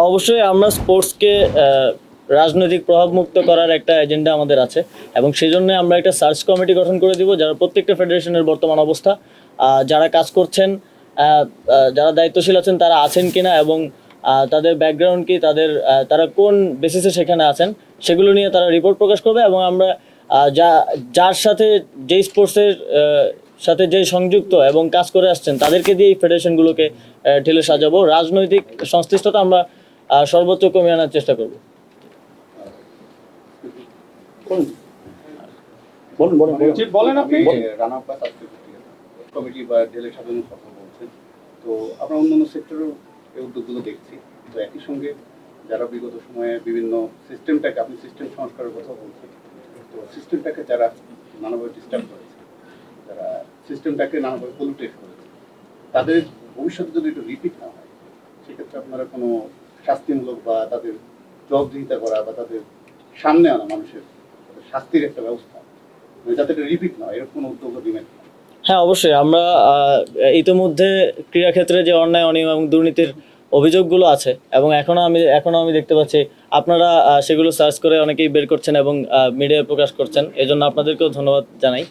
অবশ্যই আমরা স্পোর্টসকে রাজনৈতিক প্রভাবমুক্ত করার একটা এজেন্ডা আমাদের আছে এবং সেই জন্য আমরা একটা সার্চ কমিটি গঠন করে দিব যারা প্রত্যেকটা ফেডারেশনের বর্তমান অবস্থা, যারা কাজ করছেন, যারা দায়িত্বশীল আছেন তারা আছেন কিনা এবং তাদের ব্যাকগ্রাউন্ড কি, তারা কোন বেসিসে সেখানে আছেন সেগুলো নিয়ে তারা রিপোর্ট প্রকাশ করবে এবং আমরা যার সাথে যেই স্পোর্টসের সাথে যে সংযুক্ত এবং কাজ করে আসছেন তাদেরকে দিয়ে এই ফেডারেশনগুলোকে ঢেলে সাজাবো। রাজনৈতিক সংশ্লিষ্টতা আমরা সর্বোচ্চ কমিয়ে আনার চেষ্টা করব। বলেন আপনি রানা প্লাস কমিটি বা ঢেলে সাজানোর কথা বলছেন, তো আমরা অন্যান্য সেক্টরের এই উদ্যোগগুলো দেখছি। তো একই সঙ্গে যারা বিগত সময়ে বিভিন্ন সিস্টেমটাকে, আপনি সিস্টেম সংস্কারের কথা বলছেন, তো সিস্টেমটাকে যারা নানাভাবে ডিস্টার্ব করেছে, যারা সিস্টেমটাকে নানাভাবে পলিউটেট করেছে, তাদের ভবিষ্যতে যদি একটু রিপিট না হয় সেক্ষেত্রে আপনারা কোনো শাস্তিমূলক বা তাদের জবাবদিহিতা করা বা তাদের সামনে আনা মানুষের শাস্তির একটা ব্যবস্থা, যাতে এটা রিপিট না হয়, এরকম কোনো উদ্যোগ দিবেন? হ্যাঁ, অবশ্যই। আমরা ইতিমধ্যে ক্রীড়াক্ষেত্রে যে অন্যায়, অনিয়ম এবং দুর্নীতির অভিযোগগুলো আছে এবং এখনো আমি দেখতে পাচ্ছি আপনারা সেগুলো সার্চ করে অনেকেই বের করছেন এবং মিডিয়ায় প্রকাশ করছেন, এজন্য আপনাদেরকেও ধন্যবাদ জানাই।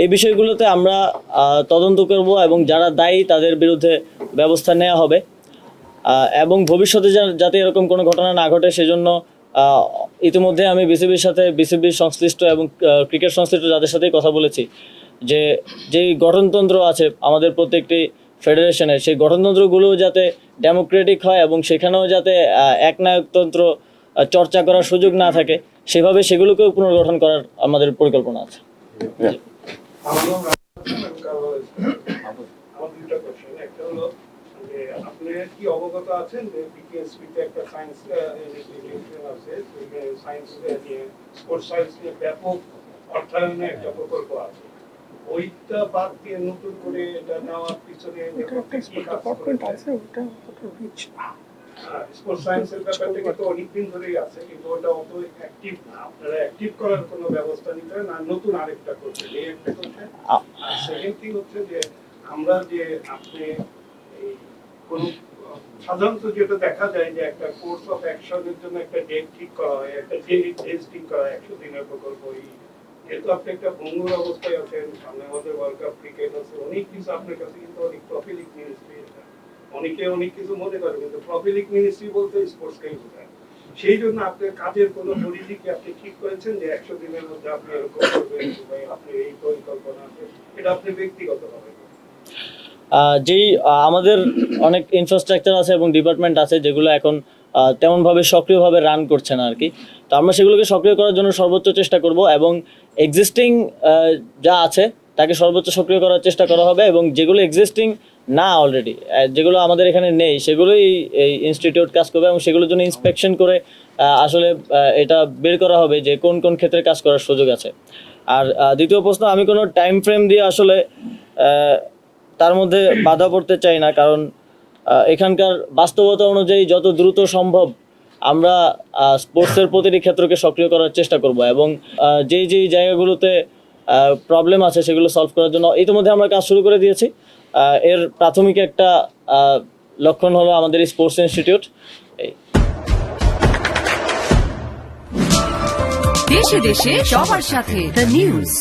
এই বিষয়গুলোতে আমরা তদন্ত করব এবং যারা দায়ী তাদের বিরুদ্ধে ব্যবস্থা নেওয়া হবে এবং ভবিষ্যতে যাতে এরকম কোনো ঘটনা না ঘটে সেজন্য ইতিমধ্যে আমি বিসিবির সংশ্লিষ্ট এবং ক্রিকেট সংশ্লিষ্ট যাদের সাথেই কথা বলেছি যে যেই গঠনতন্ত্র আছে আমাদের প্রত্যেকটি ফেডারেশনের, সেই গঠনতন্ত্রগুলো যাতে ডেমোক্রেটিক হয় এবং সেখানেও যাতে একনায়কতন্ত্র চর্চা করার সুযোগ না থাকে সেভাবে সেগুলোকেও পুনর্গঠন করার আমাদের পরিকল্পনা আছে। আপনি কি অবগত আছেন যে বিকেএসপিতে একটা সায়েন্স ইনস্টিটিউশন আছে, সায়েন্স নিয়ে, স্পোর্টস সায়েন্স নিয়ে ব্যাপক অর্থায়নে একটা প্রকল্প আছে, ওইটা বাদ দিয়ে নতুন করে এটা নেওয়ার পিছনে স্পোর্টস সায়েন্সের ব্যাপারটা কিন্তু অনেকদিন ধরেই আছে, কিন্তু ওটা অত অ্যাক্টিভ না। আপনারা অ্যাক্টিভ করার কোনো ব্যবস্থা নিতে হয় না, নতুন আরেকটা করছেন, এই একটা করছেন। সেকেন্ড থিং হচ্ছে যে আমরা যে আপনি কোন সাধারণত যেটা দেখা যায় যে একটা কোর্স অফ অ্যাকশনের জন্য একটা ডেট ঠিক করা হয়, একটা ডেট ঠিক করা হয় 100 দিনের প্রকল্প। যেহেতু আপনি একটা ভঙ্গুর অবস্থায় আছেন, সামনে আমাদের ওয়ার্ল্ড কাপ ক্রিকেট আছে, অনেক কিছু আপনার কাছে কিন্তু অনেক প্রফিলিক মিনিস্ট্রি, অনেকে অনেক কিছু মনে করে কিন্তু প্রফিলিক মিনিস্ট্রি বলতে স্পোর্টসকেই বোঝায়। সেই জন্য আপনার কাজের কোনো পরিধি কি আপনি ঠিক করেছেন যে 100 দিনের মধ্যে আপনি এরকম করবেন, আপনি এই পরিকল্পনা আছে, এটা আপনি ব্যক্তিগতভাবে? যেই আমাদের অনেক ইনফ্রাস্ট্রাকচার আছে এবং ডিপার্টমেন্ট আছে যেগুলো এখন তেমনভাবে সক্রিয়ভাবে রান করছে না আর কি, তো আমরা সেগুলোকে সক্রিয় করার জন্য সর্বোচ্চ চেষ্টা করব এবং এক্সিস্টিং যা আছে তাকে সর্বোচ্চ সক্রিয় করার চেষ্টা করা হবে এবং যেগুলো এক্সিস্টিং না অলরেডি, যেগুলো আমাদের এখানে নেই, সেগুলোই এই ইনস্টিটিউট কাজ করবে এবং সেগুলোর জন্য ইন্সপেকশন করে আসলে এটা বের করা হবে যে কোন কোন ক্ষেত্রে কাজ করার সুযোগ আছে। আর দ্বিতীয় প্রশ্ন, আমি কোনো টাইম ফ্রেম দিয়ে আসলে তার মধ্যে বাধা পড়তে চাই না, কারণ এখানকার বাস্তবতা অনুযায়ী যত দ্রুত সম্ভব আমরা স্পোর্টসের প্রতিটি ক্ষেত্রকে সক্রিয় করার চেষ্টা করব এবং যেই জায়গাগুলোতে প্রবলেম আছে সেগুলো সলভ করার জন্য ইতিমধ্যে আমরা কাজ শুরু করে দিয়েছি। এর প্রাথমিক একটা লক্ষণ হলো আমাদের স্পোর্টস ইনস্টিটিউট। দেশে দেশে সবার সাথে দ্য নিউজ।